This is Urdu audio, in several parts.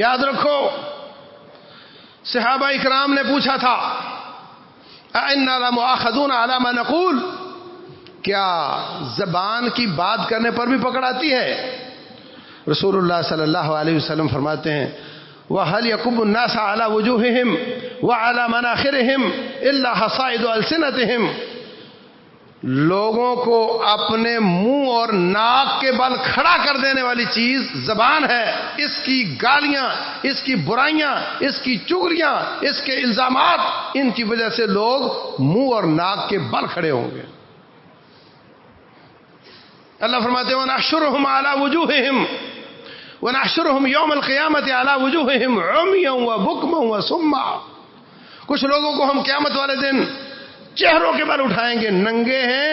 یاد رکھو صحابہ اکرام نے پوچھا تھا اَإِنَّا لَمُؤَاخَذُونَ عَلَىٰ مَا نَقُولُ، کیا زبان کی بات کرنے پر بھی پکڑ آتی ہے؟ رسول اللہ صلی اللہ علیہ وسلم فرماتے ہیں وَهَلْ يَكُبُّ النَّاسَ عَلَىٰ وُجُوهِهِمْ وَعَلَىٰ مَنَاخِرِهِمْ إِلَّا حَصَائِدُ أَلْسِنَتِهِمْ، لوگوں کو اپنے منہ اور ناک کے بل کھڑا کر دینے والی چیز زبان ہے. اس کی گالیاں، اس کی برائیاں، اس کی چغلیاں، اس کے الزامات، ان کی وجہ سے لوگ منہ اور ناک کے بل کھڑے ہوں گے. اللہ فرماتے ہیں وَنَحْشُرُهُمْ عَلَىٰ وُجُوهِهِمْ وَنَحْشُرُهُمْ يَوْمَ الْقِيَامَةِ عَلَىٰ وُجُوهِهِمْ عُمْيًا وَبُكْمًا وَصُمًّا، کچھ لوگوں کو ہم قیامت والے دن چہروں کے بل اٹھائیں گے، ننگے ہیں،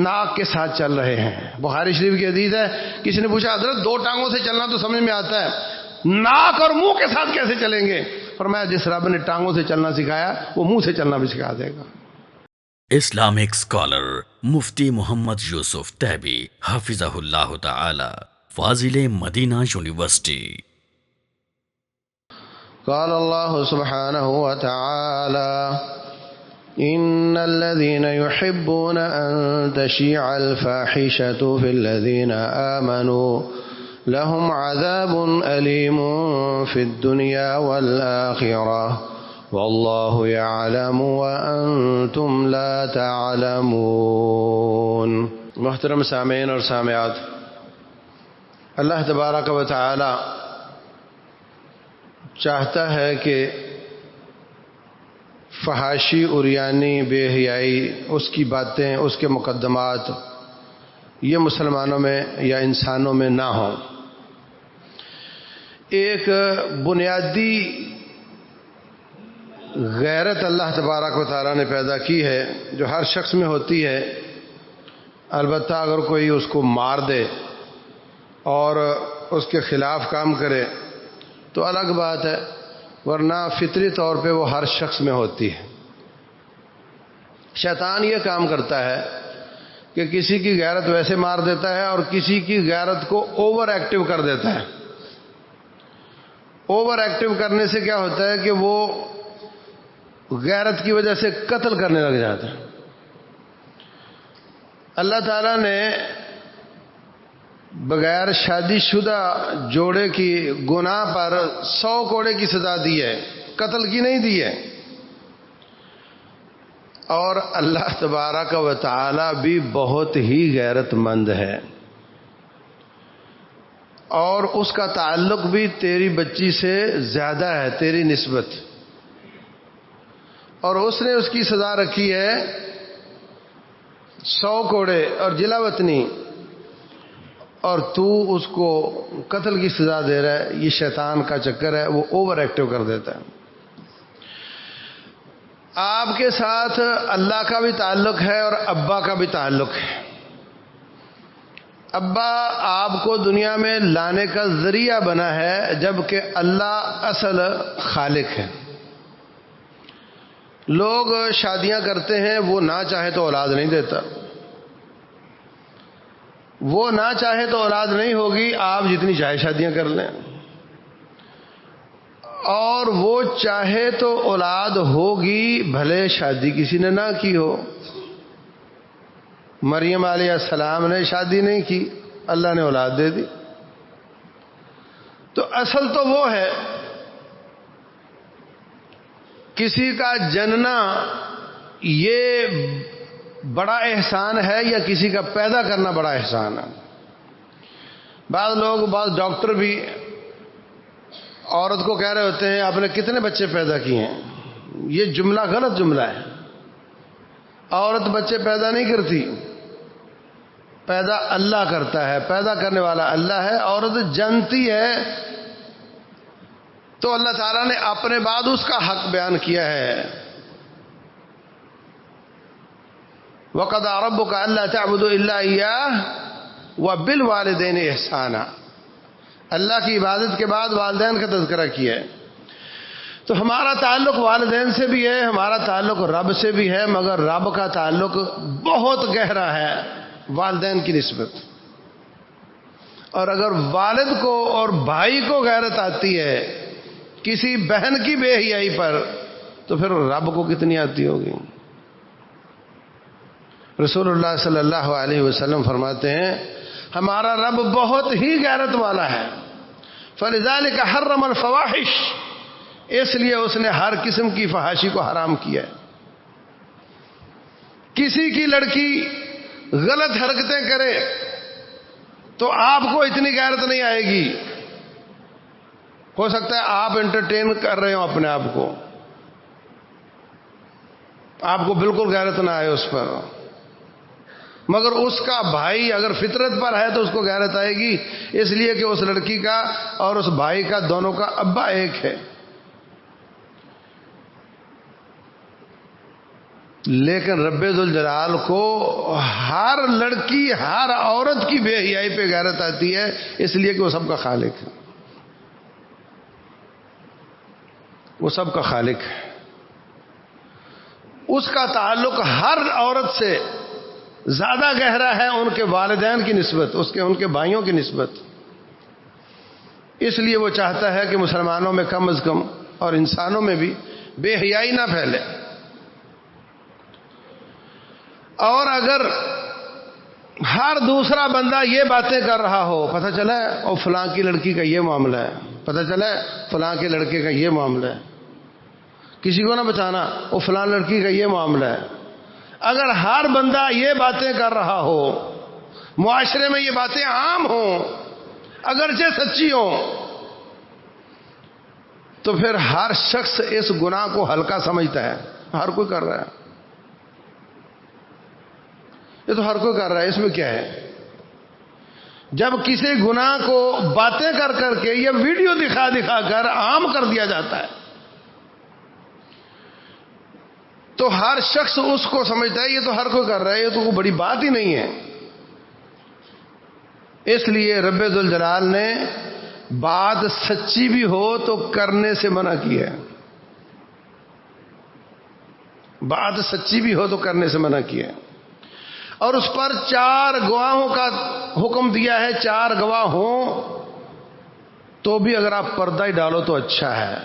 ناک کے ساتھ چل رہے ہیں. بخاری شریف کی حدیث ہے، کسی نے پوچھا حضرت دو ٹانگوں سے چلنا تو سمجھ میں آتا ہے، ناک اور منہ کے ساتھ کیسے چلیں گے؟ فرمایا جس رب نے ٹانگوں سے چلنا سکھایا وہ منہ سے چلنا بھی سکھا دے گا. اسلامک اسکالر مفتی محمد یوسف تیبی حفظہ اللہ تعالی، فاضل مدینہ یونیورسٹی. قال اللہ سبحانہ وتعالی ان الذين يحبون ان تشيع الفاحشة في الذين آمنوا لهم عذاب أليم في الدنيا والآخرة والله يعلم وأنتم لا تعلمون. محترم سامعین اور سامعات، اللہ تبارک و تعالی چاہتا ہے کہ فحاشی، عریانی، بے حیائی، اس کی باتیں، اس کے مقدمات یہ مسلمانوں میں یا انسانوں میں نہ ہوں. ایک بنیادی غیرت اللہ تبارک و تعالیٰ نے پیدا کی ہے جو ہر شخص میں ہوتی ہے. البتہ اگر کوئی اس کو مار دے اور اس کے خلاف کام کرے تو الگ بات ہے، ورنہ فطری طور پہ وہ ہر شخص میں ہوتی ہے. شیطان یہ کام کرتا ہے کہ کسی کی غیرت ویسے مار دیتا ہے اور کسی کی غیرت کو اوور ایکٹیو کر دیتا ہے. اوور ایکٹیو کرنے سے کیا ہوتا ہے کہ وہ غیرت کی وجہ سے قتل کرنے لگ جاتا ہے. اللہ تعالیٰ نے بغیر شادی شدہ جوڑے کی گناہ پر 100 کوڑے کی سزا دی ہے، قتل کی نہیں دی ہے. اور اللہ تبارک و تعالی بھی بہت ہی غیرت مند ہے، اور اس کا تعلق بھی تیری بچی سے زیادہ ہے، تیری نسبت، اور اس نے اس کی سزا رکھی ہے 100 کوڑے اور جلا وطنی، اور تو اس کو قتل کی سزا دے رہا ہے. یہ شیطان کا چکر ہے، وہ اوور ایکٹیو کر دیتا ہے. آپ کے ساتھ اللہ کا بھی تعلق ہے اور ابا کا بھی تعلق ہے. ابا آپ کو دنیا میں لانے کا ذریعہ بنا ہے، جبکہ اللہ اصل خالق ہے. لوگ شادیاں کرتے ہیں، وہ نہ چاہے تو اولاد نہیں دیتا، وہ نہ چاہے تو اولاد نہیں ہوگی، آپ جتنی چاہے شادیاں کر لیں، اور وہ چاہے تو اولاد ہوگی بھلے شادی کسی نے نہ کی ہو. مریم علیہ السلام نے شادی نہیں کی، اللہ نے اولاد دے دی. تو اصل تو وہ ہے. کسی کا جننا یہ بڑا احسان ہے یا کسی کا پیدا کرنا بڑا احسان ہے؟ بعض لوگ، بعض ڈاکٹر بھی عورت کو کہہ رہے ہوتے ہیں آپ نے کتنے بچے پیدا کیے ہیں. یہ جملہ غلط جملہ ہے. عورت بچے پیدا نہیں کرتی، پیدا اللہ کرتا ہے، پیدا کرنے والا اللہ ہے. عورت جنتی ہے تو اللہ تعالیٰ نے اپنے بعد اس کا حق بیان کیا ہے. وَقَضَىٰ رَبُّكَ أَلَّا تَعْبُدُوا إِلَّا إِيَّاهُ وَبِالْوَالِدَيْنِ إِحْسَانًا. اللہ کی عبادت کے بعد والدین کا تذکرہ کیا ہے. تو ہمارا تعلق والدین سے بھی ہے، ہمارا تعلق رب سے بھی ہے، مگر رب کا تعلق بہت گہرا ہے والدین کی نسبت. اور اگر والد کو اور بھائی کو غیرت آتی ہے کسی بہن کی بے حیائی پر تو پھر رب کو کتنی آتی ہوگی. رسول اللہ صلی اللہ علیہ وسلم فرماتے ہیں ہمارا رب بہت ہی غیرت والا ہے. فلذلک حرم الفواحش، اس لیے اس نے ہر قسم کی فحاشی کو حرام کیا ہے. کسی کی لڑکی غلط حرکتیں کرے تو آپ کو اتنی غیرت نہیں آئے گی. ہو سکتا ہے آپ انٹرٹین کر رہے ہو اپنے آپ کو، آپ کو بالکل غیرت نہ آئے اس پر، مگر اس کا بھائی اگر فطرت پر ہے تو اس کو غیرت آئے گی، اس لیے کہ اس لڑکی کا اور اس بھائی کا دونوں کا ابا ایک ہے. لیکن رب ذوالجلال کو ہر لڑکی ہر عورت کی بے حیائی پہ غیرت آتی ہے، اس لیے کہ وہ سب کا خالق ہے. وہ سب کا خالق ہے. اس کا تعلق ہر عورت سے زیادہ گہرا ہے ان کے والدین کی نسبت، ان کے بھائیوں کی نسبت. اس لیے وہ چاہتا ہے کہ مسلمانوں میں کم از کم اور انسانوں میں بھی بے حیائی نہ پھیلے. اور اگر ہر دوسرا بندہ یہ باتیں کر رہا ہو، پتہ چلا ہے اور فلاں کی لڑکی کا یہ معاملہ ہے، پتہ چلا ہے فلاں کے لڑکے کا یہ معاملہ ہے، کسی کو نہ بچانا وہ فلاں لڑکی کا یہ معاملہ ہے. اگر ہر بندہ یہ باتیں کر رہا ہو، معاشرے میں یہ باتیں عام ہوں اگرچہ سچی ہوں، تو پھر ہر شخص اس گناہ کو ہلکا سمجھتا ہے. ہر کوئی کر رہا ہے، یہ تو ہر کوئی کر رہا ہے، اس میں کیا ہے. جب کسی گناہ کو باتیں کر کر کے یا ویڈیو دکھا دکھا کر عام کر دیا جاتا ہے تو ہر شخص اس کو سمجھتا ہے یہ تو ہر کوئی کر رہا ہے، یہ تو کوئی بڑی بات ہی نہیں ہے. اس لیے رب ذوالجلال نے بات سچی بھی ہو تو کرنے سے منع کیا ہے. بات سچی بھی ہو تو کرنے سے منع کیا ہے. اور اس پر 4 گواہوں کا حکم دیا ہے. 4 گواہ ہوں تو بھی اگر آپ پردہ ہی ڈالو تو اچھا ہے،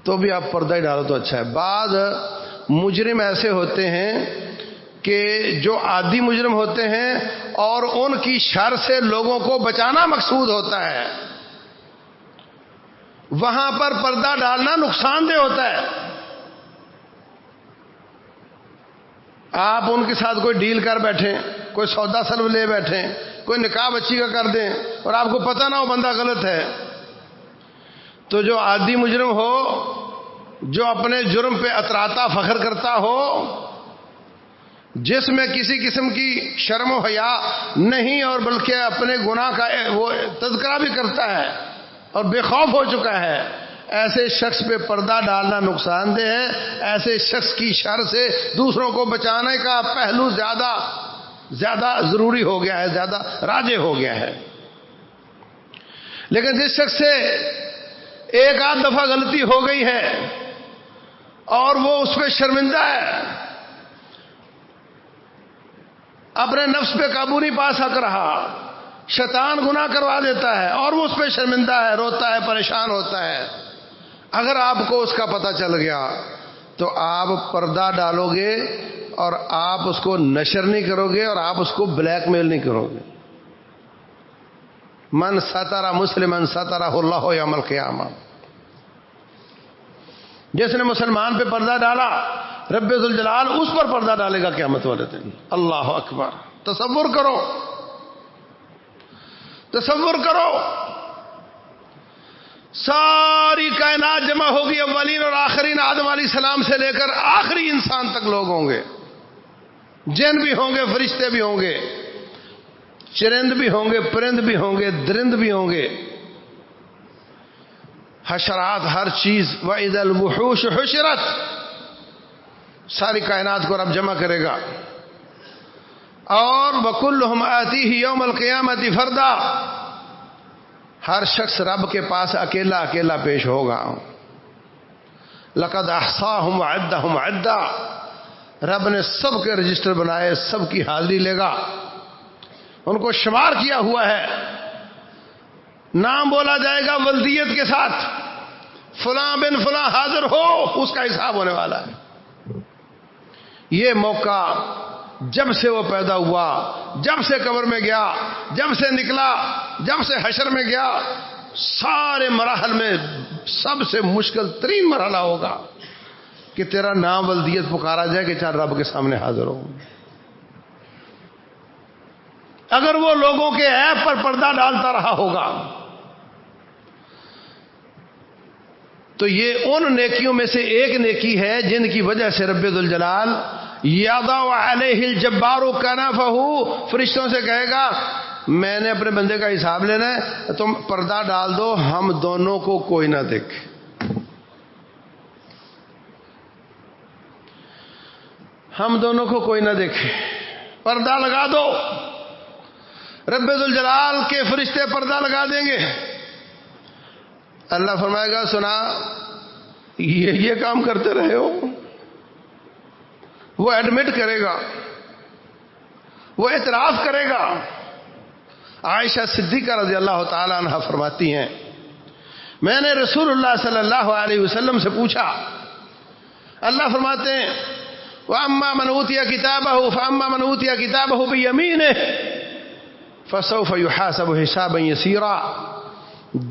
تو بھی آپ پردہ ہی ڈالو تو اچھا ہے. بعض مجرم ایسے ہوتے ہیں کہ جو عادی مجرم ہوتے ہیں اور ان کی شر سے لوگوں کو بچانا مقصود ہوتا ہے، وہاں پر پردہ ڈالنا نقصان دہ ہوتا ہے. آپ ان کے ساتھ کوئی ڈیل کر بیٹھیں، کوئی سودا سلب لے بیٹھیں، کوئی نکاح بچی کا کر دیں اور آپ کو پتہ نہ ہو بندہ غلط ہے، تو جو عادی مجرم ہو، جو اپنے جرم پہ اتراتا فخر کرتا ہو، جس میں کسی قسم کی شرم و حیا نہیں اور بلکہ اپنے گناہ کا وہ تذکرہ بھی کرتا ہے اور بے خوف ہو چکا ہے، ایسے شخص پہ پردہ ڈالنا نقصان دہ ہے. ایسے شخص کی شر سے دوسروں کو بچانے کا پہلو زیادہ ضروری ہو گیا ہے، زیادہ راجح ہو گیا ہے. لیکن جس شخص سے ایک آدھ دفعہ غلطی ہو گئی ہے اور وہ اس پہ شرمندہ ہے، اپنے نفس پہ قابو نہیں پا سک رہا، شیطان گناہ کروا دیتا ہے اور وہ اس پہ شرمندہ ہے، روتا ہے، پریشان ہوتا ہے، اگر آپ کو اس کا پتہ چل گیا تو آپ پردہ ڈالو گے اور آپ اس کو نشر نہیں کرو گے اور آپ اس کو بلیک میل نہیں کرو گے. من ستر مسلمن سترہ اللہ یوم القیامہ. جس نے مسلمان پہ پردہ ڈالا رب ذوالجلال اس پر پردہ ڈالے گا قیامت والے دن. اللہ اکبر. تصور کرو، تصور کرو، ساری کائنات جمع ہوگی، اولین اور آخرین آدم علیہ السلام سے لے کر آخری انسان تک لوگ ہوں گے، جن بھی ہوں گے، فرشتے بھی ہوں گے، چرند بھی ہوں گے، پرند بھی ہوں گے، درند بھی ہوں گے، حشرات، ہر چیز. وَإِذَا الْوُحُوشُ حُشِرَتْ، ساری کائنات کو رب جمع کرے گا. اور وَكُلُّهُمْ آتِيهِ يَوْمَ الْقِيَامَةِ فَرْدًا، ہر شخص رب کے پاس اکیلا اکیلا پیش ہوگا. لَقَدْ أَحْصَاهُمْ وَعَدَّهُمْ عَدًّا، رب نے سب کے رجسٹر بنائے، سب کی حاضری لے گا. ان کو شمار کیا ہوا ہے. نام بولا جائے گا ولدیت کے ساتھ، فلاں بن فلاں حاضر ہو، اس کا حساب ہونے والا ہے. یہ موقع جب سے وہ پیدا ہوا، جب سے قبر میں گیا، جب سے نکلا، جب سے حشر میں گیا، سارے مراحل میں سب سے مشکل ترین مرحلہ ہوگا کہ تیرا نام ولدیت پکارا جائے کہ چاہے رب کے سامنے حاضر ہو. اگر وہ لوگوں کے عیب پر پردہ ڈالتا رہا ہوگا تو یہ ان نیکیوں میں سے ایک نیکی ہے جن کی وجہ سے رب ذوالجلال یضع علیہ الجبار کنفہ، فرشتوں سے کہے گا میں نے اپنے بندے کا حساب لینا ہے، تم پردہ ڈال دو، ہم دونوں کو کوئی نہ دیکھے. ہم دونوں کو کوئی نہ دیکھے، پردہ لگا دو. رب ذوالجلال کے فرشتے پردہ لگا دیں گے. اللہ فرمائے گا سنا یہ کام کرتے رہے ہو. وہ ایڈمٹ کرے گا، وہ اعتراف کرے گا. عائشہ صدیقہ رضی اللہ تعالی عنہ فرماتی ہیں میں نے رسول اللہ صلی اللہ علیہ وسلم سے پوچھا، اللہ فرماتے ہیں وَأَمَّا مَنْ أُوتِيَ كِتَابَهُ فَأَمَّا مَنْ أُوتِيَ كِتَابَهُ بِيَمِينِهِ فَسَوْفَ يُحَاسَبُ حِسَابًا يَسِيرًا.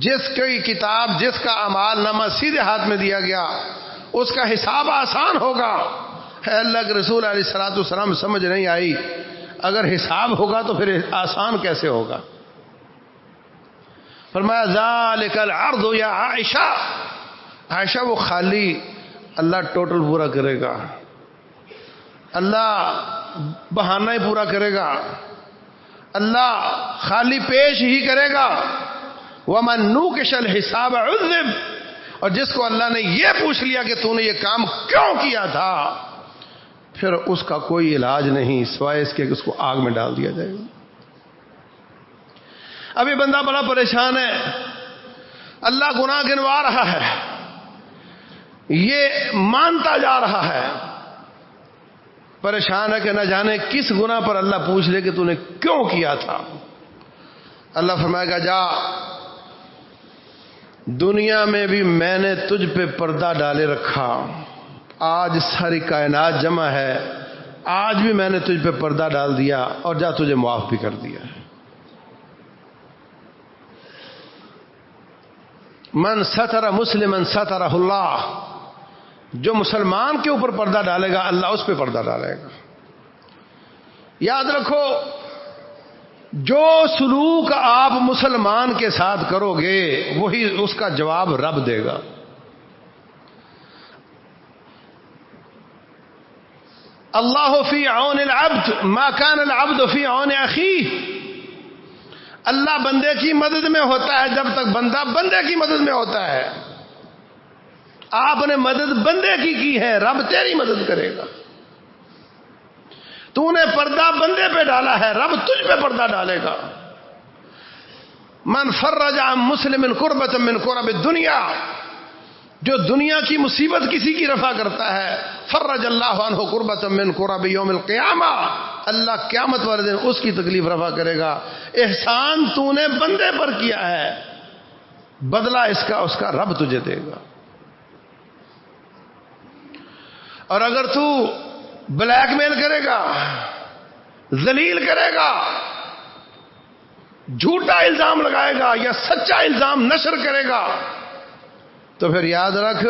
جس کی کتاب، جس کا اعمال نامہ سیدھے ہاتھ میں دیا گیا اس کا حساب آسان ہوگا. ہے اللہ کے رسول علیہ الصلوۃ والسلام سمجھ نہیں آئی، اگر حساب ہوگا تو پھر آسان کیسے ہوگا؟ فرمایا ذالک العرض یا عائشہ، عائشہ وہ خالی اللہ ٹوٹل پورا کرے گا، اللہ بہانہ ہی پورا کرے گا، اللہ خالی پیش ہی کرے گا. وَمَن نُوقِشَ الْحِسَابَ عُذِّبَ، اور جس کو اللہ نے یہ پوچھ لیا کہ تو نے یہ کام کیوں کیا تھا، پھر اس کا کوئی علاج نہیں سوائے اس کے کہ اس کو آگ میں ڈال دیا جائے گا. ابھی بندہ بڑا پریشان ہے، اللہ گناہ گنوا رہا ہے، یہ مانتا جا رہا ہے، پریشان ہے کہ نہ جانے کس گناہ پر اللہ پوچھ لے کہ تو نے کیوں کیا تھا. اللہ فرمائے گا جا، دنیا میں بھی میں نے تجھ پہ پردہ ڈالے رکھا، آج ساری کائنات جمع ہے، آج بھی میں نے تجھ پہ پردہ ڈال دیا اور جا تجھے معاف بھی کر دیا. من ستر مسلمن سترہ اللہ، جو مسلمان کے اوپر پردہ ڈالے گا اللہ اس پہ پردہ ڈالے گا. یاد رکھو جو سلوک آپ مسلمان کے ساتھ کرو گے وہی اس کا جواب رب دے گا. اللہ فی عون العبد ما کان العبد فی عون اخیہ، اللہ بندے کی مدد میں ہوتا ہے جب تک بندہ بندے کی مدد میں ہوتا ہے. آپ نے مدد بندے کی ہے، رب تیری مدد کرے گا. تو نے پردہ بندے پہ ڈالا ہے، رب تجھ پہ پردہ ڈالے گا. من فرج عن مسلم کربۃ من کرب الدنیا، جو دنیا کی مصیبت کسی کی رفع کرتا ہے، فرج اللہ عنہ کربۃ من کرب یوم القیامہ، اللہ قیامت والے دن اس کی تکلیف رفع کرے گا. احسان تو نے بندے پر کیا ہے، بدلہ اس کا رب تجھے دے گا. اور اگر تو بلیک میل کرے گا، ذلیل کرے گا، جھوٹا الزام لگائے گا یا سچا الزام نشر کرے گا، تو پھر یاد رکھ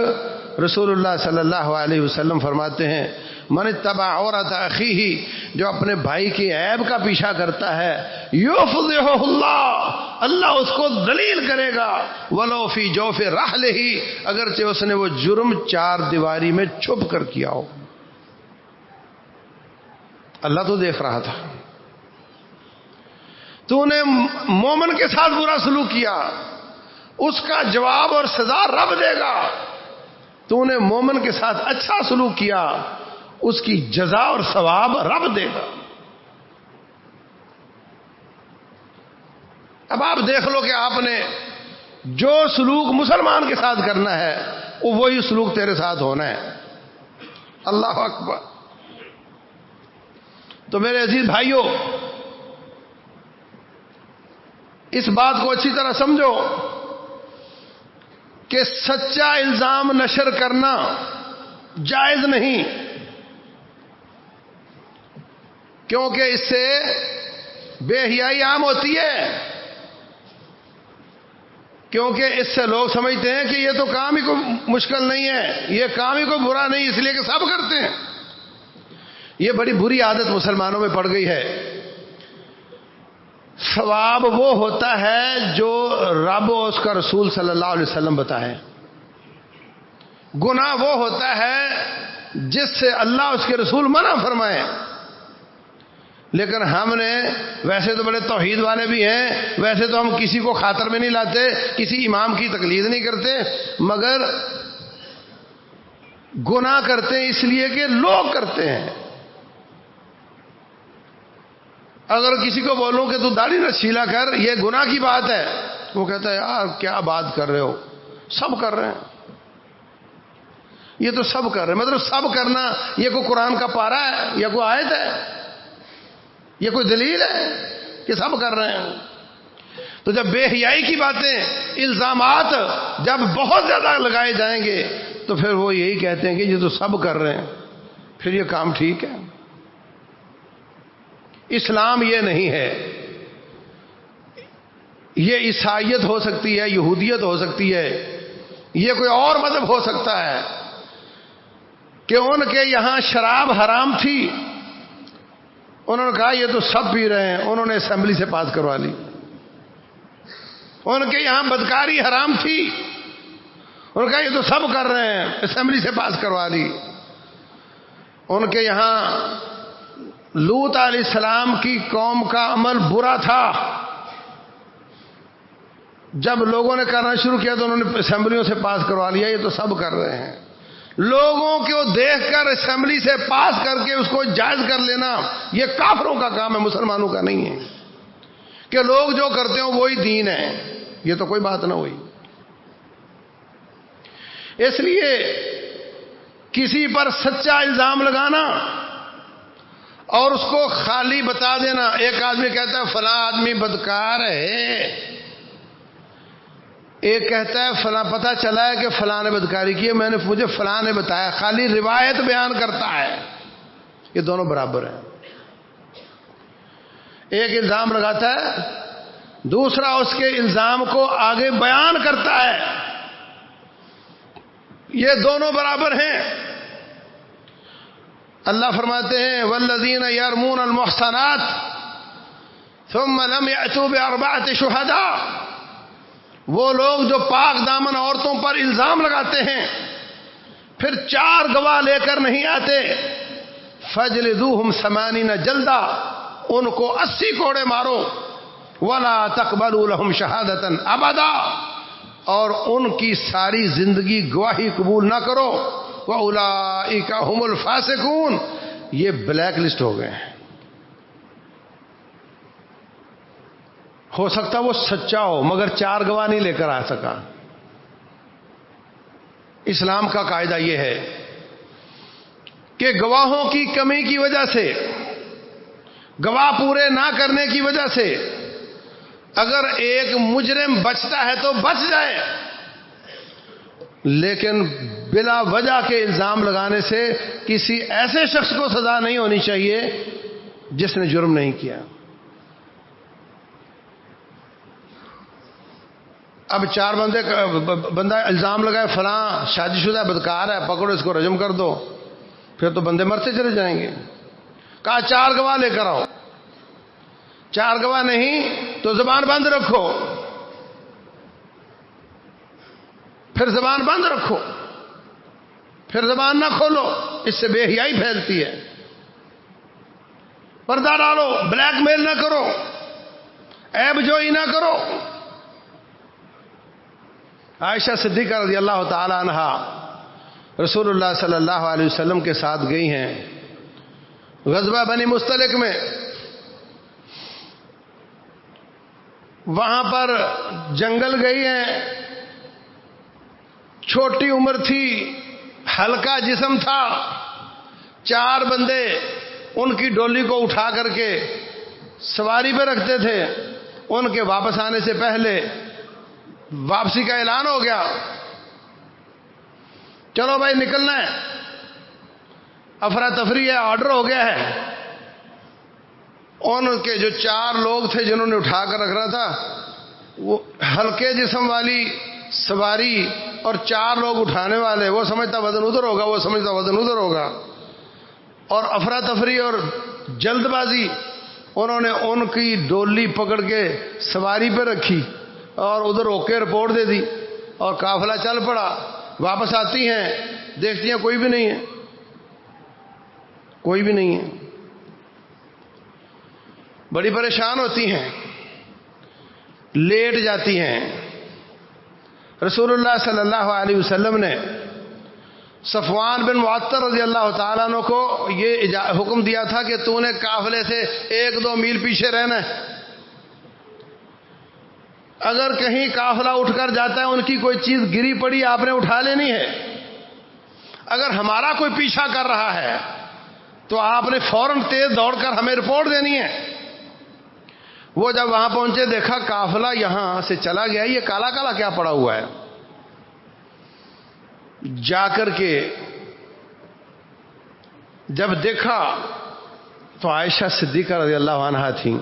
رسول اللہ صلی اللہ علیہ وسلم فرماتے ہیں من اتبع عورت اخیہ، جو اپنے بھائی کی عیب کا پیچھا کرتا ہے، یفضحہ اللہ، اللہ اس کو ذلیل کرے گا. ولو فی جوف رحلہ، اگرچہ اس نے وہ جرم چار دیواری میں چھپ کر کیا ہو. اللہ تو دیکھ رہا تھا. تو نے مومن کے ساتھ برا سلوک کیا، اس کا جواب اور سزا رب دے گا. تو نے مومن کے ساتھ اچھا سلوک کیا، اس کی جزا اور ثواب رب دے گا. اب آپ دیکھ لو کہ آپ نے جو سلوک مسلمان کے ساتھ کرنا ہے وہی سلوک تیرے ساتھ ہونا ہے. اللہ اکبر. تو میرے عزیز بھائیوں، اس بات کو اچھی طرح سمجھو کہ سچا الزام نشر کرنا جائز نہیں، کیونکہ اس سے بے حیائی عام ہوتی ہے، کیونکہ اس سے لوگ سمجھتے ہیں کہ یہ تو کام ہی کوئی مشکل نہیں ہے، یہ کام ہی کوئی برا نہیں، اس لیے کہ سب کرتے ہیں۔ یہ بڑی بری عادت مسلمانوں میں پڑ گئی ہے۔ ثواب وہ ہوتا ہے جو رب اور اس کا رسول صلی اللہ علیہ وسلم بتائے، گناہ وہ ہوتا ہے جس سے اللہ اس کے رسول منع فرمائے۔ لیکن ہم نے ویسے تو بڑے توحید والے بھی ہیں، ویسے تو ہم کسی کو خاطر میں نہیں لاتے، کسی امام کی تقلید نہیں کرتے، مگر گناہ کرتے ہیں اس لیے کہ لوگ کرتے ہیں۔ اگر کسی کو بولوں کہ تو داڑھی نہ چھیلا کر، یہ گناہ کی بات ہے، وہ کہتا ہے یار کیا بات کر رہے ہو، سب کر رہے ہیں، یہ تو سب کر رہے ہیں۔ مطلب سب کرنا یہ کوئی قرآن کا پارہ ہے یا کوئی آیت ہے، یہ کوئی دلیل ہے کہ سب کر رہے ہیں؟ تو جب بے حیائی کی باتیں، الزامات جب بہت زیادہ لگائے جائیں گے تو پھر وہ یہی کہتے ہیں کہ یہ تو سب کر رہے ہیں، پھر یہ کام ٹھیک ہے۔ اسلام یہ نہیں ہے، یہ عیسائیت ہو سکتی ہے، یہودیت ہو سکتی ہے، یہ کوئی اور مذہب ہو سکتا ہے کہ ان کے یہاں شراب حرام تھی، انہوں نے کہا یہ تو سب پی رہے ہیں، انہوں نے اسمبلی سے پاس کروا لی۔ ان کے یہاں بدکاری حرام تھی، انہوں نے کہا یہ تو سب کر رہے ہیں، اسمبلی سے پاس کروا لی۔ ان کے یہاں لوط علیہ السلام کی قوم کا عمل برا تھا، جب لوگوں نے کرنا شروع کیا تو انہوں نے اسمبلیوں سے پاس کروا لیا، یہ تو سب کر رہے ہیں۔ لوگوں کو دیکھ کر اسمبلی سے پاس کر کے اس کو جائز کر لینا یہ کافروں کا کام ہے، مسلمانوں کا نہیں ہے، کہ لوگ جو کرتے ہوں وہی دین ہے، یہ تو کوئی بات نہ ہوئی۔ اس لیے کسی پر سچا الزام لگانا اور اس کو خالی بتا دینا، ایک آدمی کہتا ہے فلاں آدمی بدکار ہے، ایک کہتا ہے فلاں پتہ چلا ہے کہ فلاں نے بدکاری کی ہے، مجھے فلاں نے بتایا، خالی روایت بیان کرتا ہے، یہ دونوں برابر ہیں۔ ایک الزام لگاتا ہے، دوسرا اس کے الزام کو آگے بیان کرتا ہے، یہ دونوں برابر ہیں۔ اللہ فرماتے ہیں والذین یرمون المحصنات ثم لم یأتوا بأربعة شہداء، وہ لوگ جو پاک دامن عورتوں پر الزام لگاتے ہیں پھر 4 گواہ لے کر نہیں آتے، فجلدوہم 80 جلدہ، ان کو 80 کوڑے مارو، ولا تقبلوا لهم شہادتا ابدا، اور ان کی ساری زندگی گواہی قبول نہ کرو، وَأُولَئِكَ هُمُ الْفَاسِقُونَ، یہ بلیک لسٹ ہو گئے ہیں۔ ہو سکتا وہ سچا ہو مگر 4 گواہ نہیں لے کر آ سکا۔ اسلام کا قاعدہ یہ ہے کہ گواہوں کی کمی کی وجہ سے، گواہ پورے نہ کرنے کی وجہ سے اگر ایک مجرم بچتا ہے تو بچ جائے، لیکن بلا وجہ کے الزام لگانے سے کسی ایسے شخص کو سزا نہیں ہونی چاہیے جس نے جرم نہیں کیا۔ اب 4 بندہ الزام لگائے فلاں شادی شدہ بدکار ہے، پکڑو اس کو رجم کر دو، پھر تو بندے مرتے چلے جائیں گے۔ کہا 4 گواہ لے کر آؤ، 4 گواہ نہیں تو زبان بند رکھو، پھر زبان بند رکھو، پھر زبان نہ کھولو، اس سے بے حیائی پھیلتی ہے۔ پردہ ڈالو، بلیک میل نہ کرو، عیب جوئی نہ کرو۔ عائشہ صدیقہ رضی اللہ تعالی عنہا رسول اللہ صلی اللہ علیہ وسلم کے ساتھ گئی ہیں غزوہ بنی مستلق میں، وہاں پر جنگل گئی ہیں، چھوٹی عمر تھی، ہلکا جسم تھا، 4 بندے ان کی ڈولی کو اٹھا کر کے سواری پہ رکھتے تھے، ان کے واپس آنے سے پہلے واپسی کا اعلان ہو گیا، چلو بھائی نکلنا ہے، افراتفری ہے، آرڈر ہو گیا ہے۔ ان کے جو 4 لوگ تھے جنہوں نے اٹھا کر رکھنا تھا، وہ ہلکے جسم والی سواری اور 4 لوگ اٹھانے والے، وہ سمجھتا وزن ادھر ہوگا، وہ سمجھتا وزن ادھر ہوگا، اور افراتفری اور جلد بازی، انہوں نے ان کی ڈولی پکڑ کے سواری پہ رکھی اور ادھر ہو کے رپورٹ دے دی، اور قافلہ چل پڑا۔ واپس آتی ہیں، دیکھتی ہیں کوئی بھی نہیں ہے، کوئی بھی نہیں ہے، بڑی پریشان ہوتی ہیں، لیٹ جاتی ہیں۔ رسول اللہ صلی اللہ علیہ وسلم نے صفوان بن معطل رضی اللہ تعالیٰ عنہ کو یہ حکم دیا تھا کہ تو نے قافلے سے 1-2 میل پیچھے رہنا ہے، اگر کہیں قافلہ اٹھ کر جاتا ہے، ان کی کوئی چیز گری پڑی آپ نے اٹھا لینی ہے، اگر ہمارا کوئی پیچھا کر رہا ہے تو آپ نے فوراً تیز دوڑ کر ہمیں رپورٹ دینی ہے۔ وہ جب وہاں پہنچے، دیکھا قافلہ یہاں سے چلا گیا، یہ کالا کالا کیا پڑا ہوا ہے۔ جا کر کے جب دیکھا تو عائشہ صدیقہ رضی اللہ عنہا تھیں۔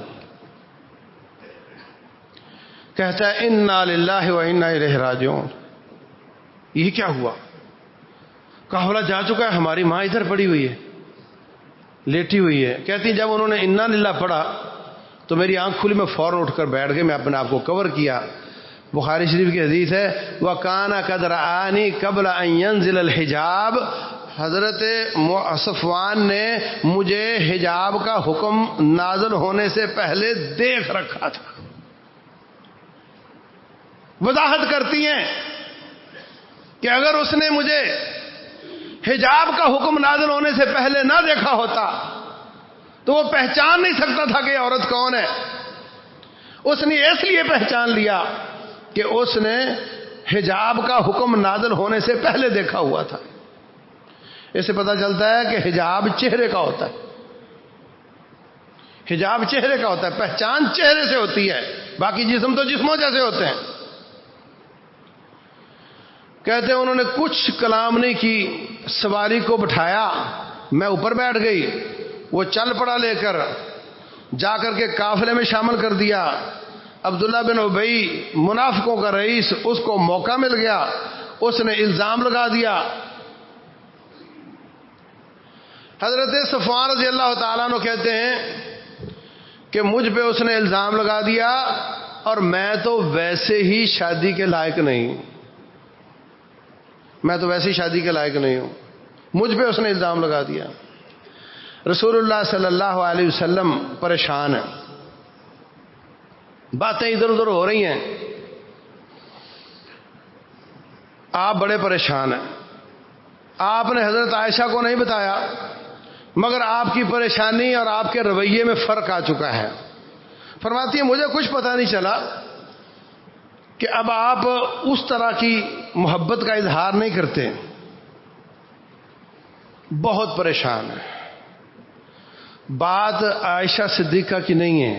کہتا ہے انا للہ و انا الیہ راجعون، یہ کیا ہوا؟ قافلہ جا چکا ہے، ہماری ماں ادھر پڑی ہوئی ہے، لیٹی ہوئی ہے۔ کہتی جب انہوں نے انا للہ پڑھا تو میری آنکھ کھلی، میں فوراً اٹھ کر بیٹھ گئے، میں اپنے آپ کو کور کیا۔ بخاری شریف کی حدیث ہے وَكَانَ قَدْ رَآنِي قَبْلَ أَن يَنزِلَ الْحِجَابِ، حضرت صفوان نے مجھے حجاب کا حکم نازل ہونے سے پہلے دیکھ رکھا تھا۔ وضاحت کرتی ہیں کہ اگر اس نے مجھے حجاب کا حکم نازل ہونے سے پہلے نہ دیکھا ہوتا تو وہ پہچان نہیں سکتا تھا کہ یہ عورت کون ہے۔ اس نے اس لیے پہچان لیا کہ اس نے حجاب کا حکم نازل ہونے سے پہلے دیکھا ہوا تھا۔ اس سے پتہ چلتا ہے کہ حجاب چہرے کا ہوتا ہے، حجاب چہرے کا ہوتا ہے، پہچان چہرے سے ہوتی ہے، باقی جسم تو جسموں جیسے ہوتے ہیں۔ کہتے ہیں انہوں نے کچھ کلام نہیں کی، سواری کو بٹھایا، میں اوپر بیٹھ گئی، وہ چل پڑا لے کر، جا کر کے قافلے میں شامل کر دیا۔ عبداللہ بن ابی منافقوں کا رئیس، اس کو موقع مل گیا، اس نے الزام لگا دیا۔ حضرت صفوان رضی اللہ تعالیٰ عنہ کہتے ہیں کہ مجھ پہ اس نے الزام لگا دیا اور میں تو ویسے ہی شادی کے لائق نہیں، میں تو ویسے ہی شادی کے لائق نہیں ہوں، مجھ پہ اس نے الزام لگا دیا۔ رسول اللہ صلی اللہ علیہ وسلم پریشان ہیں، باتیں ادھر ادھر ہو رہی ہیں، آپ بڑے پریشان ہیں۔ آپ نے حضرت عائشہ کو نہیں بتایا، مگر آپ کی پریشانی اور آپ کے رویے میں فرق آ چکا ہے۔ فرماتی ہے مجھے کچھ پتہ نہیں چلا کہ اب آپ اس طرح کی محبت کا اظہار نہیں کرتے، بہت پریشان ہے۔ بات عائشہ صدیقہ کی نہیں ہے،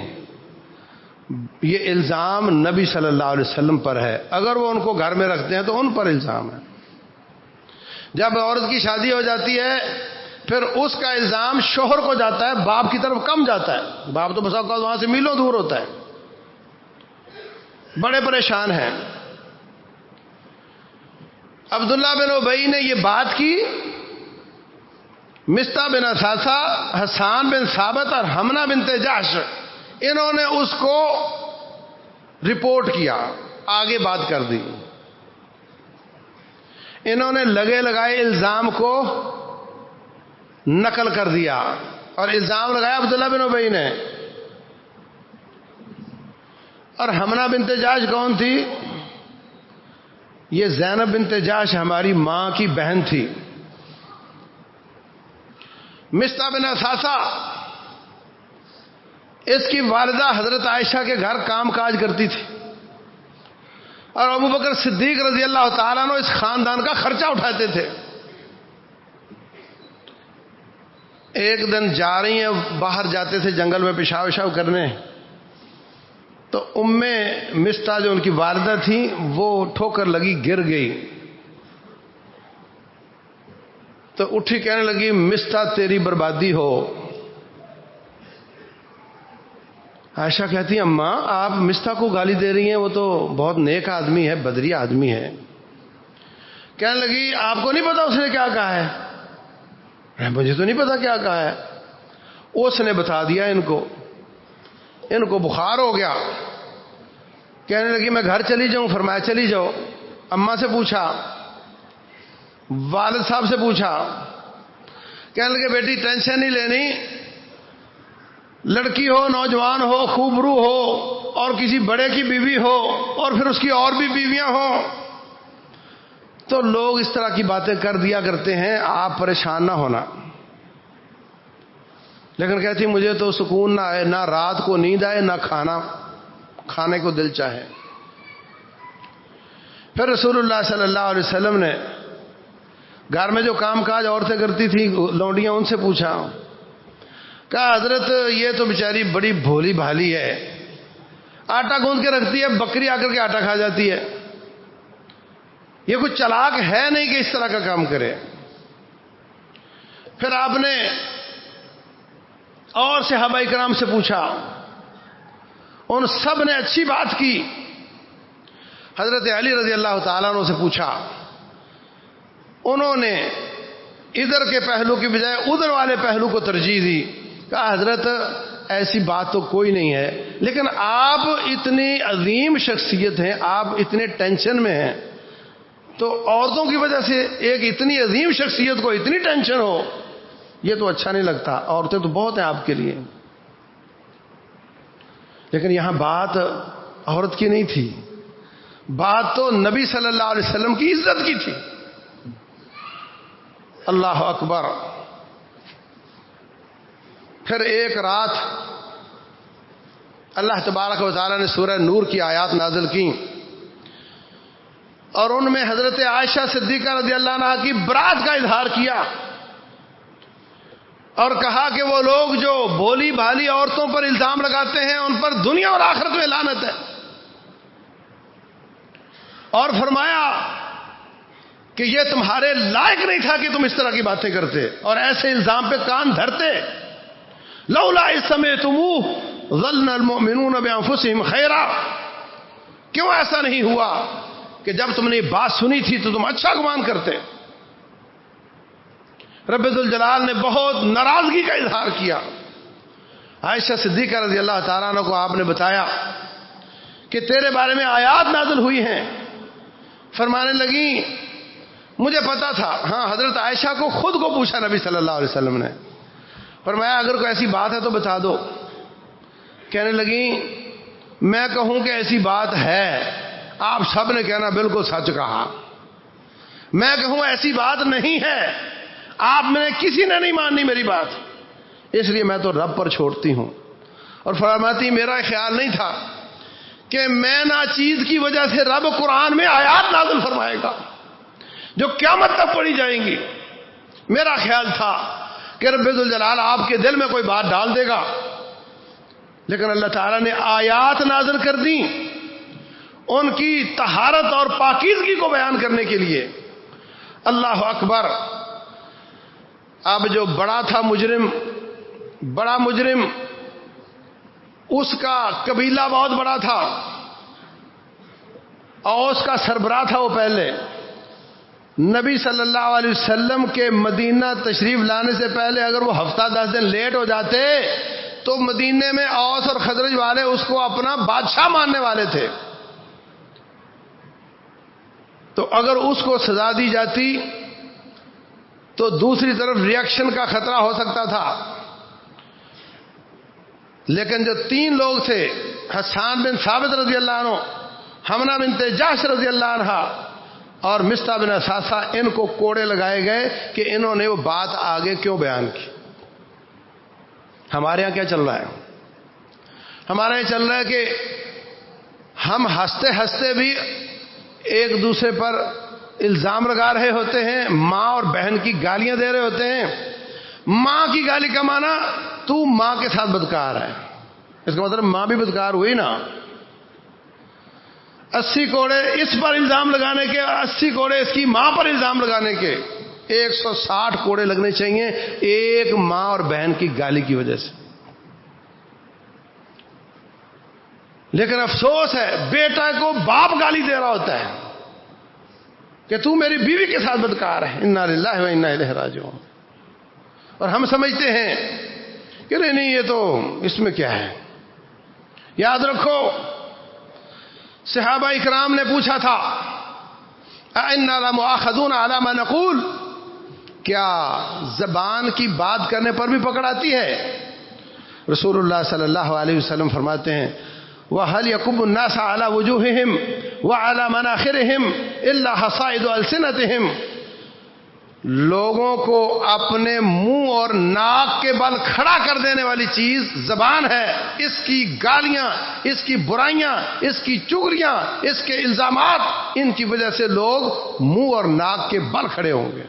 یہ الزام نبی صلی اللہ علیہ وسلم پر ہے، اگر وہ ان کو گھر میں رکھتے ہیں تو ان پر الزام ہے۔ جب عورت کی شادی ہو جاتی ہے پھر اس کا الزام شوہر کو جاتا ہے، باپ کی طرف کم جاتا ہے، باپ تو بس اوقات وہاں سے میلوں دور ہوتا ہے۔ بڑے پریشان ہیں۔ عبداللہ بن ابی نے یہ بات کی، مستہ بن اثاثہ، حسان بن ثابت اور حمنہ بنت جحش، انہوں نے اس کو رپورٹ کیا، آگے بات کر دی۔ انہوں نے لگے لگائے الزام کو نقل کر دیا اور الزام لگایا عبداللہ بن ابی نے۔ اور حمنہ بنت جحش کون تھی؟ یہ زینب بنت جحش ہماری ماں کی بہن تھی۔ مستہ بن اثاثہ، اس کی والدہ حضرت عائشہ کے گھر کام کاج کرتی تھی، اور ابو بکر صدیق رضی اللہ تعالیٰ عنہ اس خاندان کا خرچہ اٹھاتے تھے۔ ایک دن جا رہی ہیں، باہر جاتے تھے جنگل میں پیشاب وشاب کرنے، تو ام مستہ جو ان کی والدہ تھی وہ ٹھوکر لگی، گر گئی، تو اٹھی کہنے لگی مستہ تیری بربادی ہو۔ عائشہ کہتی ہیں اماں آپ مستہ کو گالی دے رہی ہیں، وہ تو بہت نیک آدمی ہے، بدری آدمی ہے۔ کہنے لگی آپ کو نہیں پتا اس نے کیا کہا ہے؟ مجھے تو نہیں پتا کیا کہا ہے۔ اس نے بتا دیا ان کو بخار ہو گیا۔ کہنے لگی میں گھر چلی جاؤں؟ فرمایا چلی جاؤ۔ اماں سے پوچھا، والد صاحب سے پوچھا، کہنے لگے بیٹی ٹینشن نہیں لینی، لڑکی ہو، نوجوان ہو، خوبرو ہو، اور کسی بڑے کی بیوی ہو، اور پھر اس کی اور بھی بیویاں ہوں، تو لوگ اس طرح کی باتیں کر دیا کرتے ہیں، آپ پریشان نہ ہونا۔ لیکن کہتی مجھے تو سکون نہ آئے، نہ رات کو نیند آئے، نہ کھانے کو دل چاہے۔ پھر رسول اللہ صلی اللہ علیہ وسلم نے گھر میں جو کام کاج عورتیں کرتی تھیں لونڈیاں، ان سے پوچھا، کہا حضرت یہ تو بیچاری بڑی بھولی بھالی ہے، آٹا گوندھ کے رکھتی ہے، بکری آ کر کے آٹا کھا جاتی ہے، یہ کچھ چلاک ہے نہیں کہ اس طرح کا کام کرے۔ پھر آپ نے اور صحابہ کرام سے پوچھا، ان سب نے اچھی بات کی۔ حضرت علی رضی اللہ تعالیٰ عنہ سے پوچھا، انہوں نے ادھر کے پہلو کی بجائے ادھر والے پہلو کو ترجیح دی۔ کہا حضرت ایسی بات تو کوئی نہیں ہے، لیکن آپ اتنی عظیم شخصیت ہیں، آپ اتنے ٹینشن میں ہیں، تو عورتوں کی وجہ سے ایک اتنی عظیم شخصیت کو اتنی ٹینشن ہو، یہ تو اچھا نہیں لگتا، عورتیں تو بہت ہیں آپ کے لیے۔ لیکن یہاں بات عورت کی نہیں تھی، بات تو نبی صلی اللہ علیہ وسلم کی عزت کی تھی۔ اللہ اکبر۔ پھر ایک رات اللہ تبارک و تعالی نے سورہ نور کی آیات نازل کی، اور ان میں حضرت عائشہ صدیقہ رضی اللہ عنہا کی برات کا اظہار کیا، اور کہا کہ وہ لوگ جو بھولی بھالی عورتوں پر الزام لگاتے ہیں ان پر دنیا اور آخرت میں لعنت ہے، اور فرمایا کہ یہ تمہارے لائق نہیں تھا کہ تم اس طرح کی باتیں کرتے اور ایسے الزام پہ کان دھرتے۔ لولا اذ سمعتموہ ظن المؤمنون بانفسہم خیرا، کیوں ایسا نہیں ہوا کہ جب تم نے یہ بات سنی تھی تو تم اچھا گمان کرتے؟ رب ذوالجلال نے بہت ناراضگی کا اظہار کیا۔ عائشہ صدیقہ رضی اللہ تعالیٰ عنہ کو آپ نے بتایا کہ تیرے بارے میں آیات نازل ہوئی ہیں۔ فرمانے لگی مجھے پتا تھا۔ ہاں، حضرت عائشہ کو خود کو پوچھا نبی صلی اللہ علیہ وسلم نے، فرمایا اگر کوئی ایسی بات ہے تو بتا دو۔ کہنے لگی میں کہوں کہ ایسی بات ہے، آپ سب نے کہنا بالکل سچ کہا۔ میں کہوں ایسی بات نہیں ہے، آپ میں نے کسی نے نہیں ماننی میری بات، اس لیے میں تو رب پر چھوڑتی ہوں۔ اور فرماتی میرا خیال نہیں تھا کہ میں ناچیز کی وجہ سے رب قرآن میں آیات نازل فرمائے گا جو قیامت تک پڑھی جائیں گی۔ میرا خیال تھا کہ رب ذوالجلال آپ کے دل میں کوئی بات ڈال دے گا، لیکن اللہ تعالیٰ نے آیات نازل کر دی ان کی طہارت اور پاکیزگی کو بیان کرنے کے لیے۔ اللہ اکبر۔ اب جو بڑا تھا مجرم، بڑا مجرم، اس کا قبیلہ بہت بڑا تھا، اور اس کا سربراہ تھا وہ پہلے۔ نبی صلی اللہ علیہ وسلم کے مدینہ تشریف لانے سے پہلے اگر وہ ہفتہ 10 دن لیٹ ہو جاتے تو مدینے میں اوس اور خزرج والے اس کو اپنا بادشاہ ماننے والے تھے، تو اگر اس کو سزا دی جاتی تو دوسری طرف ریئیکشن کا خطرہ ہو سکتا تھا۔ لیکن جو 3 لوگ تھے، حسان بن ثابت رضی اللہ عنہ، حمنہ بنت جحش رضی اللہ عنہا اور مستہ بن اثاثہ، ان کو کوڑے لگائے گئے کہ انہوں نے وہ بات آگے کیوں بیان کی۔ ہمارے ہاں کیا چل رہا ہے؟ ہمارے یہاں چل رہا ہے کہ ہم ہنستے ہنستے بھی ایک دوسرے پر الزام لگا رہے ہوتے ہیں، ماں اور بہن کی گالیاں دے رہے ہوتے ہیں۔ ماں کی گالی کا معنی تو ماں کے ساتھ بدکار ہے، اس کا مطلب ماں بھی بدکار ہوئی نا، 80 کوڑے اس پر الزام لگانے کے، 80 کوڑے اس کی ماں پر الزام لگانے کے، 160 کوڑے لگنے چاہیے ایک ماں اور بہن کی گالی کی وجہ سے۔ لیکن افسوس ہے بیٹا کو باپ گالی دے رہا ہوتا ہے کہ تو میری بیوی کے ساتھ بدکار ہے، انا للہ و انا الیہ راجعون، اور ہم سمجھتے ہیں کہ نہیں یہ تو اس میں کیا ہے۔ یاد رکھو صحابہ اکرام نے پوچھا تھا اَإِنَّا لَمُؤَاخَذُونَ عَلَىٰ مَا نَقُولُ، کیا زبان کی بات کرنے پر بھی پکڑ آتی ہے؟ رسول اللہ صلی اللہ علیہ وسلم فرماتے ہیں وَهَلْ يَكُبُّ النَّاسَ عَلَىٰ وُجُوهِهِمْ وَعَلَىٰ مَنَاخِرِهِمْ إِلَّا حَصَائِدُ أَلْسِنَتِهِمْ، لوگوں کو اپنے منہ اور ناک کے بل کھڑا کر دینے والی چیز زبان ہے، اس کی گالیاں، اس کی برائیاں، اس کی چغلیاں، اس کے الزامات، ان کی وجہ سے لوگ منہ اور ناک کے بل کھڑے ہوں گے۔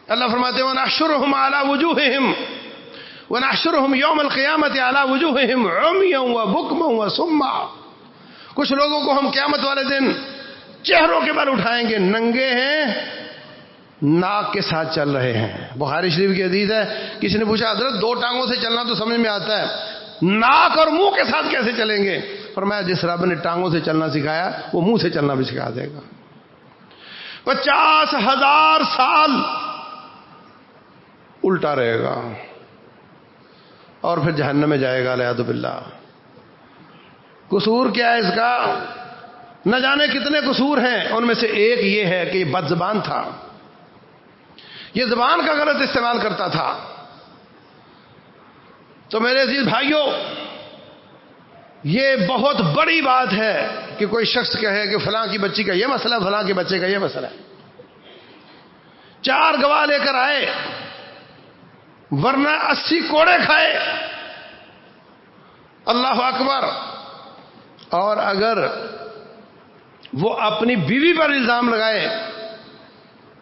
اللہ فرماتے ہیں وَنَحْشُرُهُمْ عَلَىٰ وُجُوهِهِمْ وَنَحْشُرُهُمْ يَوْمَ الْقِيَامَةِ عَلَىٰ وُجُوهِهِمْ عُمْيًا وَبُكْمًا وَصُمًّا، کچھ لوگوں کو ہم قیامت والے دن چہروں کے بل اٹھائیں گے، ننگے ہیں، ناک کے ساتھ چل رہے ہیں۔ بخاری شریف کی حدیث ہے، کسی نے پوچھا حضرت 2 ٹانگوں سے چلنا تو سمجھ میں آتا ہے، ناک اور منہ کے ساتھ کیسے چلیں گے؟ فرمایا جس رب نے ٹانگوں سے چلنا سکھایا وہ منہ سے چلنا بھی سکھا دے گا۔ 50,000 سال الٹا رہے گا اور پھر جہنم میں جائے گا والعیاذ باللہ۔ قصور کیا ہے اس کا؟ نہ جانے کتنے قصور ہیں، ان میں سے ایک یہ ہے کہ یہ بد زبان تھا، یہ زبان کا غلط استعمال کرتا تھا۔ تو میرے عزیز بھائیوں، یہ بہت بڑی بات ہے کہ کوئی شخص کہے کہ فلاں کی بچی کا یہ مسئلہ، فلاں کے بچے کا یہ مسئلہ ہے، 4 گواہ لے کر آئے ورنہ 80 کوڑے کھائے۔ اللہ اکبر۔ اور اگر وہ اپنی بیوی پر الزام لگائے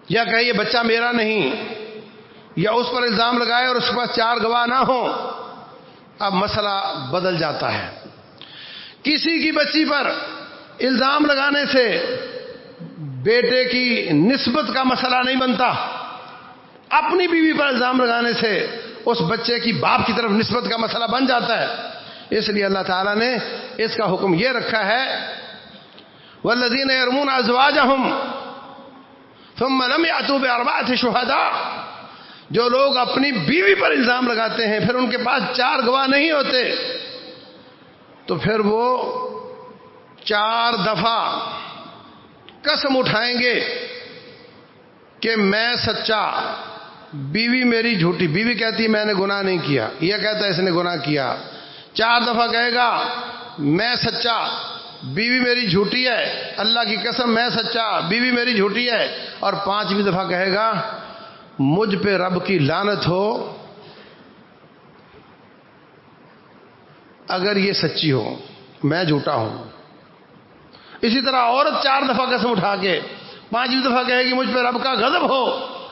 یا کہے یہ بچہ میرا نہیں، یا اس پر الزام لگائے اور اس کے پاس 4 گواہ نہ ہوں، اب مسئلہ بدل جاتا ہے۔ کسی کی بچی پر الزام لگانے سے بیٹے کی نسبت کا مسئلہ نہیں بنتا، اپنی بیوی پر الزام لگانے سے اس بچے کی باپ کی طرف نسبت کا مسئلہ بن جاتا ہے۔ اس لیے اللہ تعالیٰ نے اس کا حکم یہ رکھا ہے والذین یرمون ازواجہم ثم لم یأتوا باربعۃ شہداء، جو لوگ اپنی بیوی پر الزام لگاتے ہیں پھر ان کے پاس 4 گواہ نہیں ہوتے، تو پھر وہ 4 دفعہ قسم اٹھائیں گے کہ میں سچا، بیوی میری جھوٹی۔ بیوی کہتی ہے میں نے گناہ نہیں کیا، یہ کہتا ہے اس نے گناہ کیا۔ 4 دفعہ کہے گا میں سچا، بیوی میری جھوٹی ہے، اللہ کی قسم میں سچا، بیوی میری جھوٹی ہے، اور 5ویں دفعہ کہے گا مجھ پہ رب کی لعنت ہو اگر یہ سچی ہو، میں جھوٹا ہوں۔ اسی طرح عورت 4 دفعہ قسم اٹھا کے 5ویں دفعہ کہے گی مجھ پہ رب کا غضب ہو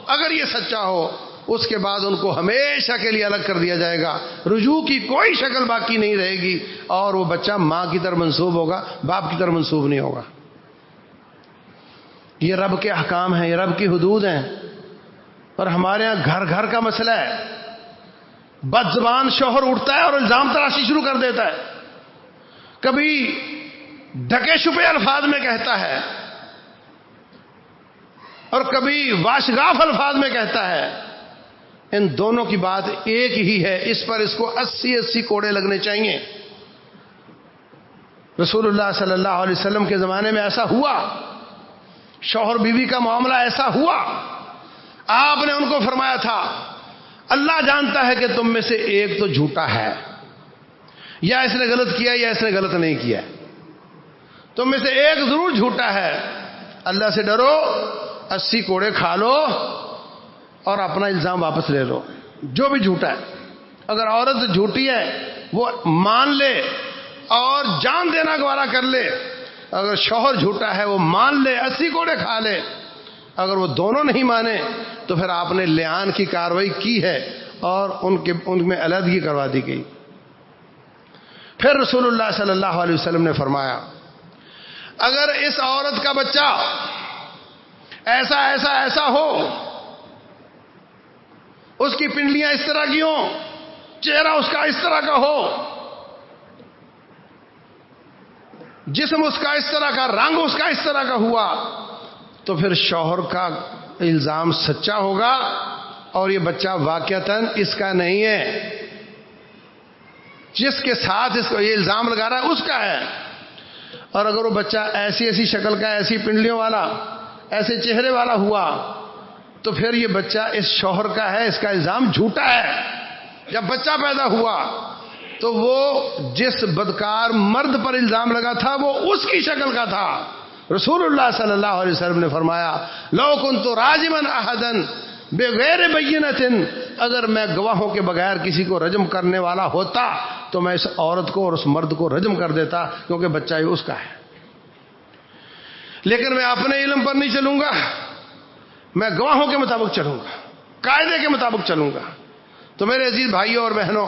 اگر یہ سچا ہو، اس کے بعد ان کو ہمیشہ کے لیے الگ کر دیا جائے گا، رجوع کی کوئی شکل باقی نہیں رہے گی، اور وہ بچہ ماں کی طرف منسوب ہوگا، باپ کی طرف منسوب نہیں ہوگا۔ یہ رب کے احکام ہیں، یہ رب کی حدود ہیں، اور ہمارے ہاں گھر گھر کا مسئلہ ہے۔ بد زبان شوہر اٹھتا ہے اور الزام تراشی شروع کر دیتا ہے، کبھی ڈھکے چھپے الفاظ میں کہتا ہے اور کبھی واشگاف الفاظ میں کہتا ہے۔ ان دونوں کی بات ایک ہی ہے، اس پر اس کو 80 کوڑے لگنے چاہیے۔ رسول اللہ صلی اللہ علیہ وسلم کے زمانے میں ایسا ہوا، شوہر بیوی کا معاملہ ایسا ہوا، آپ نے ان کو فرمایا تھا اللہ جانتا ہے کہ تم میں سے ایک تو جھوٹا ہے، یا اس نے غلط کیا یا اس نے غلط نہیں کیا، تم میں سے ایک ضرور جھوٹا ہے، اللہ سے ڈرو، 80 کوڑے کھا لو اور اپنا الزام واپس لے لو جو بھی جھوٹا ہے۔ اگر عورت جھوٹی ہے وہ مان لے اور جان دینا گوارا کر لے، اگر شوہر جھوٹا ہے وہ مان لے 80 کوڑے کھا لے، اگر وہ دونوں نہیں مانے تو پھر آپ نے لعان کی کاروائی کی ہے اور ان میں علیحدگی کروا دی گئی۔ پھر رسول اللہ صلی اللہ علیہ وسلم نے فرمایا اگر اس عورت کا بچہ ایسا ایسا ایسا ہو، اس کی پنڈلیاں اس طرح کی ہوں، چہرہ اس کا اس طرح کا ہو، جسم اس کا اس طرح کا، رنگ اس کا اس طرح کا ہوا، تو پھر شوہر کا الزام سچا ہوگا اور یہ بچہ واقعتاً اس کا نہیں ہے، جس کے ساتھ اس کو یہ الزام لگا رہا ہے اس کا ہے۔ اور اگر وہ بچہ ایسی ایسی شکل کا، ایسی پنڈلیوں والا، ایسے چہرے والا ہوا تو پھر یہ بچہ اس شوہر کا ہے، اس کا الزام جھوٹا ہے۔ جب بچہ پیدا ہوا تو وہ جس بدکار مرد پر الزام لگا تھا وہ اس کی شکل کا تھا۔ رسول اللہ صلی اللہ علیہ وسلم نے فرمایا لو کنت راجما احدا بغیر بینۃ، اگر میں گواہوں کے بغیر کسی کو رجم کرنے والا ہوتا تو میں اس عورت کو اور اس مرد کو رجم کر دیتا، کیونکہ بچہ ہی اس کا ہے۔ لیکن میں اپنے علم پر نہیں چلوں گا، میں گواہوں کے مطابق چلوں گا، قاعدے کے مطابق چلوں گا۔ تو میرے عزیز بھائیوں اور بہنوں،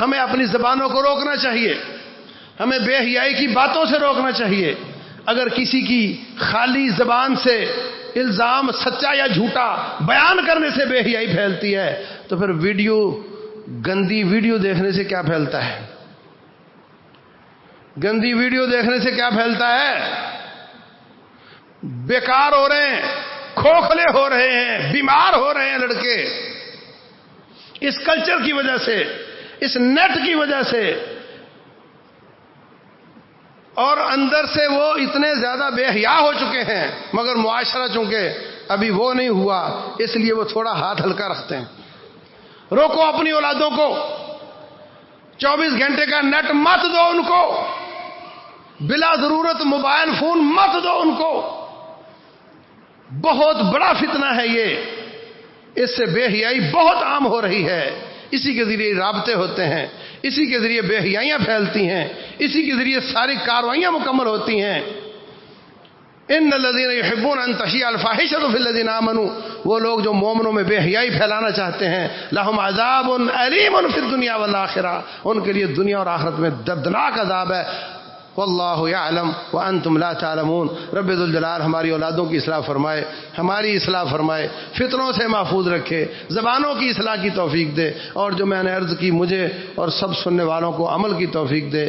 ہمیں اپنی زبانوں کو روکنا چاہیے، ہمیں بے حیائی کی باتوں سے روکنا چاہیے۔ اگر کسی کی خالی زبان سے الزام سچا یا جھوٹا بیان کرنے سے بے حیائی پھیلتی ہے تو پھر گندی ویڈیو دیکھنے سے کیا پھیلتا ہے؟ گندی ویڈیو دیکھنے سے کیا پھیلتا ہے؟ بیکار ہو رہے ہیں، کھوکھلے ہو رہے ہیں، بیمار ہو رہے ہیں لڑکے، اس کلچر کی وجہ سے، اس نیٹ کی وجہ سے، اور اندر سے وہ اتنے زیادہ بے حیا ہو چکے ہیں، مگر معاشرہ چونکہ ابھی وہ نہیں ہوا اس لیے وہ تھوڑا ہاتھ ہلکا رکھتے ہیں۔ روکو اپنی اولادوں کو، 24 گھنٹے کا نیٹ مت دو ان کو، بلا ضرورت موبائل فون مت دو ان کو، بہت بڑا فتنہ ہے یہ، اس سے بے حیائی بہت عام ہو رہی ہے، اسی کے ذریعے رابطے ہوتے ہیں، اسی کے ذریعے بے حیائیاں پھیلتی ہیں، اسی کے ذریعے ساری کارروائیاں مکمل ہوتی ہیں۔ ان الذين يحبون ان تشيع الفاحشة في الذين آمنوا، وہ لوگ جو مومنوں میں بے حیائی پھیلانا چاہتے ہیں، لهم عذاب الیم فی الدنیا والآخرہ، ان کے لیے دنیا اور آخرت میں دردناک عذاب ہے۔ واللہ یعلم وانتم لا تعلمون۔ رب ذوالجلال ہماری اولادوں کی اصلاح فرمائے، ہماری اصلاح فرمائے، فتنوں سے محفوظ رکھے، زبانوں کی اصلاح کی توفیق دے، اور جو میں نے عرض کی مجھے اور سب سننے والوں کو عمل کی توفیق دے۔